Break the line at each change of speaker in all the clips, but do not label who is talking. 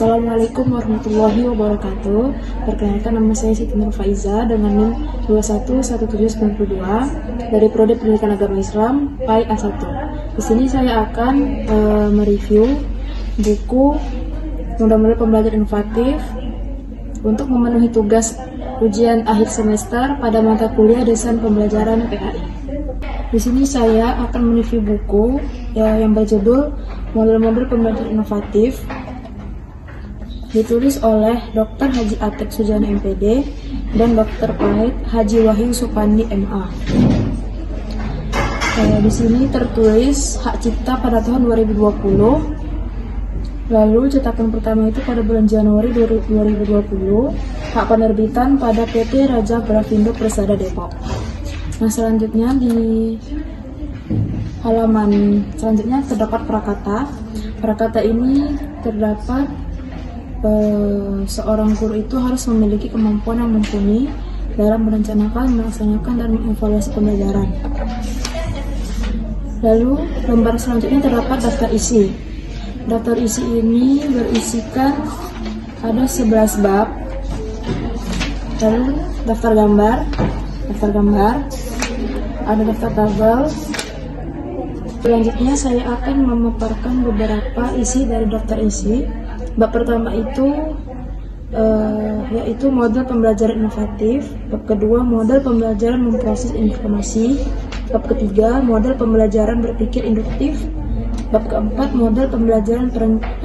Assalamualaikum warahmatullahi wabarakatuh. Perkenalkan, nama saya Siti Nur Faiza dengan NIM 211792 dari Prodi Pendidikan Agama Islam PAI A1. Di sini saya akan mereview buku Model-model Pembelajaran Inovatif untuk memenuhi tugas ujian akhir semester pada mata kuliah Desain Pembelajaran PAI. Di sini saya akan mereview buku yang berjudul Model-model Pembelajaran Inovatif, ditulis oleh Dr. Haji Atep Sujana MPD dan Dr. Pahit Haji Wahyu Supandi MA. Di sini tertulis hak cipta pada tahun 2020. Lalu cetakan pertama itu pada bulan Januari 2020. Hak penerbitan pada PT Raja Grafindo Persada Depok. Nah, selanjutnya di halaman selanjutnya terdapat prakata. Prakata ini terdapat seorang guru itu harus memiliki kemampuan yang mumpuni dalam merencanakan, melaksanakan, dan mengevaluasi pembelajaran. Lalu lembar selanjutnya terdapat daftar isi. Daftar isi ini berisikan ada 11 bab. Lalu daftar gambar, ada daftar tabel. Selanjutnya saya akan memaparkan beberapa isi dari daftar isi. Bab pertama itu yaitu model pembelajaran inovatif. Bab kedua, model pembelajaran memproses informasi. Bab ketiga, model pembelajaran berpikir induktif. Bab keempat, model pembelajaran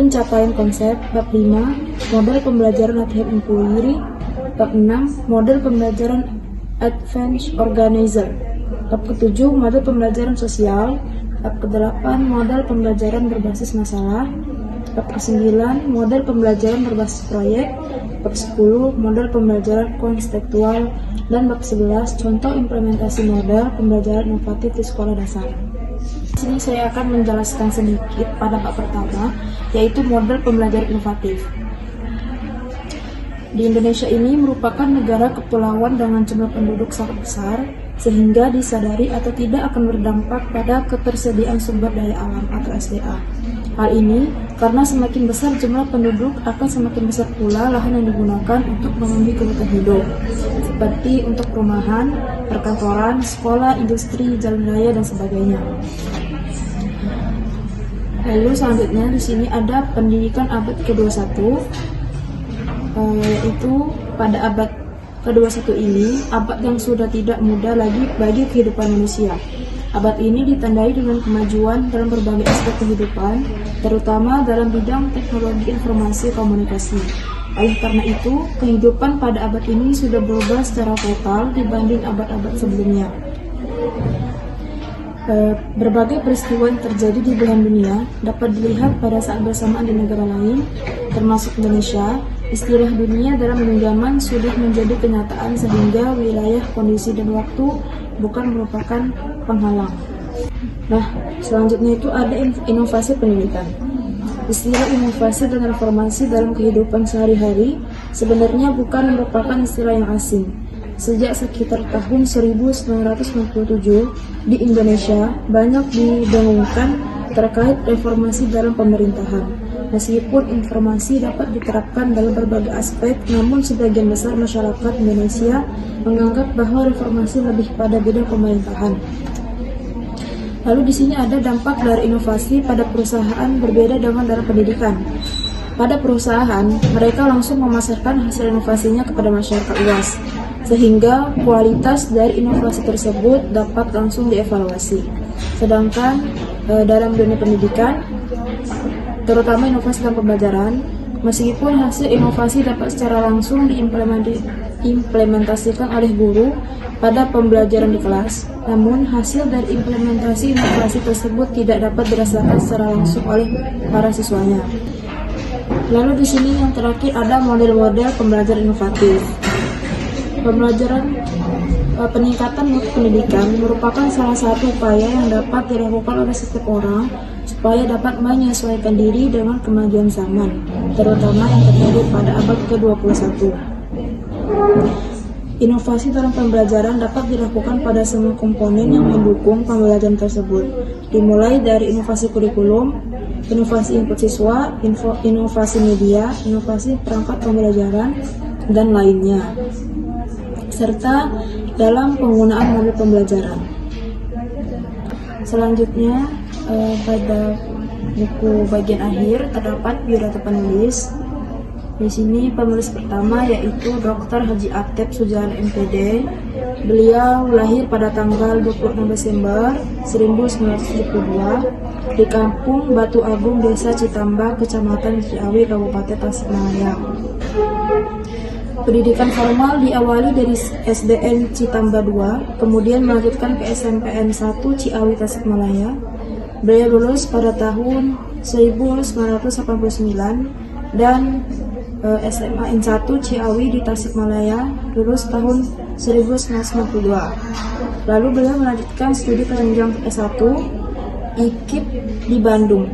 pencapaian konsep. Bab 5, model pembelajaran latihan inquiry. Bab 6, model pembelajaran advanced organizer. Bab ketujuh, model pembelajaran sosial. Bab ke-8, model pembelajaran berbasis masalah. Bab ke-9, model pembelajaran berbasis proyek. Bab 10, model pembelajaran konseptual. Dan bab 11, contoh implementasi model pembelajaran inovatif di sekolah dasar. Di sini saya akan menjelaskan sedikit pada bab pertama, yaitu model pembelajaran inovatif. Di Indonesia ini merupakan negara kepulauan dengan jumlah penduduk sangat besar, sehingga disadari atau tidak akan berdampak pada ketersediaan sumber daya alam atau SDA. Hal ini karena semakin besar jumlah penduduk akan semakin besar pula lahan yang digunakan untuk memenuhi kebutuhan hidup, seperti untuk perumahan, perkantoran, sekolah, industri, jalan raya, dan sebagainya. Lalu selanjutnya di sini ada pendidikan abad ke-21, yaitu pada abad ke-21 ini, abad yang sudah tidak mudah lagi bagi kehidupan manusia. Abad ini ditandai dengan kemajuan dalam berbagai aspek kehidupan, terutama dalam bidang teknologi informasi komunikasi. Oleh karena itu, kehidupan pada abad ini sudah berubah secara total dibanding abad-abad sebelumnya. Berbagai peristiwa yang terjadi di belahan dunia dapat dilihat pada saat bersamaan di negara lain, termasuk Indonesia. Istilah dunia dalam genggaman sudah menjadi kenyataan sehingga wilayah, kondisi, dan waktu bukan merupakan penghalang. Nah, selanjutnya itu ada inovasi pendidikan. Istilah inovasi dan reformasi dalam kehidupan sehari-hari sebenarnya bukan merupakan istilah yang asing. Sejak sekitar tahun 1997 di Indonesia banyak didengungkan terkait reformasi dalam pemerintahan. Meskipun informasi dapat diterapkan dalam berbagai aspek, namun sebagian besar masyarakat Indonesia menganggap bahwa reformasi lebih pada bidang pemerintahan. Lalu di sini ada dampak dari inovasi pada perusahaan berbeda dengan dalam pendidikan. Pada perusahaan, mereka langsung memasarkan hasil inovasinya kepada masyarakat luas, sehingga kualitas dari inovasi tersebut dapat langsung dievaluasi. Sedangkan dalam dunia pendidikan, terutama inovasi dalam pembelajaran, meskipun hasil inovasi dapat secara langsung diimplementasikan oleh guru pada pembelajaran di kelas, namun hasil dari implementasi inovasi tersebut tidak dapat dirasakan secara langsung oleh para siswanya. Lalu di sini yang terakhir ada model-model pembelajaran inovatif. Peningkatan mutu pendidikan merupakan salah satu upaya yang dapat dilakukan oleh setiap orang supaya dapat menyesuaikan diri dengan kemajuan zaman, terutama yang terjadi pada abad ke-21. Inovasi dalam pembelajaran dapat dilakukan pada semua komponen yang mendukung pembelajaran tersebut, dimulai dari inovasi kurikulum, inovasi input siswa, inovasi media, inovasi perangkat pembelajaran, dan lainnya, serta dalam penggunaan modul pembelajaran. Selanjutnya, pada buku bagian akhir terdapat biodata penulis. Di sini penulis pertama yaitu Dr. Haji Atep Sujahan MPD. Beliau lahir pada tanggal 26 Desember 1972 di Kampung Batu Agung, Desa Citamba, Kecamatan Ciawi, Kabupaten Tasikmalaya. Pendidikan formal diawali dari SDN Citamba 2, kemudian melanjutkan ke SMPN 1 Ciawi, Tasikmalaya. Beliau lulus pada tahun 1989 dan SMA N1 Ciawi di Tasikmalaya lulus tahun 1992. Lalu beliau melanjutkan studi penunjang S1 IKIP di Bandung.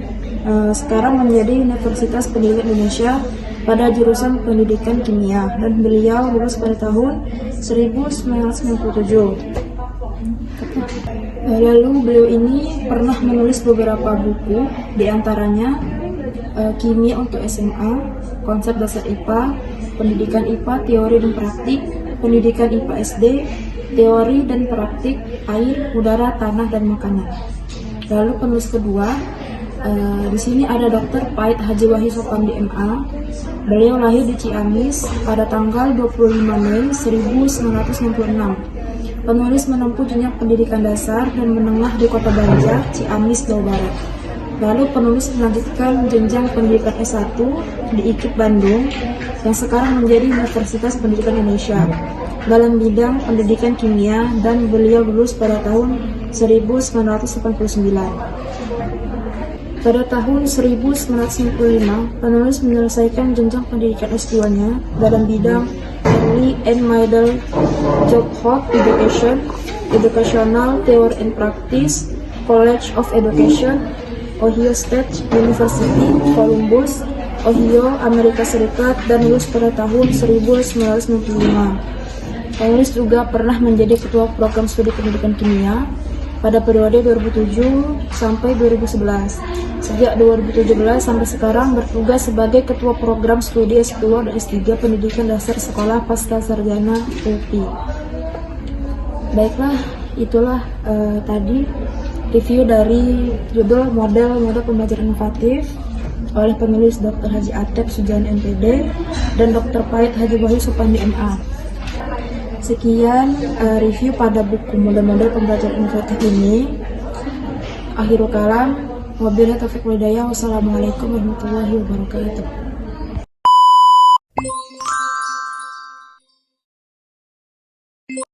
Sekarang menjadi Universitas Pendidikan Indonesia pada jurusan Pendidikan Kimia, dan beliau lulus pada tahun 1997. Lalu beliau ini pernah menulis beberapa buku, diantaranya Kimia untuk SMA, Konsep Dasar IPA, Pendidikan IPA, Teori dan Praktik, Pendidikan IPA SD, Teori dan Praktik Air, Udara, Tanah, dan Makanan. Lalu penulis kedua, di sini ada Dr. Pait Haji Wahyu Sopandi MA. Beliau lahir di Ciamis pada tanggal 25 Mei 1966. Penulis menempuh jenjang pendidikan dasar dan menengah di Kota Banjar, Ciamis, Jawa Barat. Lalu penulis melanjutkan jenjang pendidikan S1 di IKIP Bandung yang sekarang menjadi Universitas Pendidikan Indonesia dalam bidang pendidikan kimia, dan beliau lulus pada tahun 1989. Pada tahun 1995, penulis menyelesaikan jenjang pendidikan S2-nya dalam bidang Early and Middle Childhood Education, Educational Theory and Practice, College of Education, Ohio State University, Columbus, Ohio, Amerika Serikat, dan lulus pada tahun 1995. Penulis juga pernah menjadi ketua program studi pendidikan kimia pada periode 2007 sampai 2011. Sejak 2017 sampai sekarang bertugas sebagai ketua program studi S2 dan S3 pendidikan dasar sekolah pasca sarjana UPI. Baiklah, itulah tadi review dari judul model pembelajaran inovatif oleh penulis Dr. Haji Atep Sujahan MPD dan Dr. Pait Haji Wahyu Sopandi MA. Sekian review pada buku model pembelajaran inovatif ini. Akhirul kalam, wabillahi taufiq wal hidayah. Wassalamualaikum warahmatullahi wabarakatuh.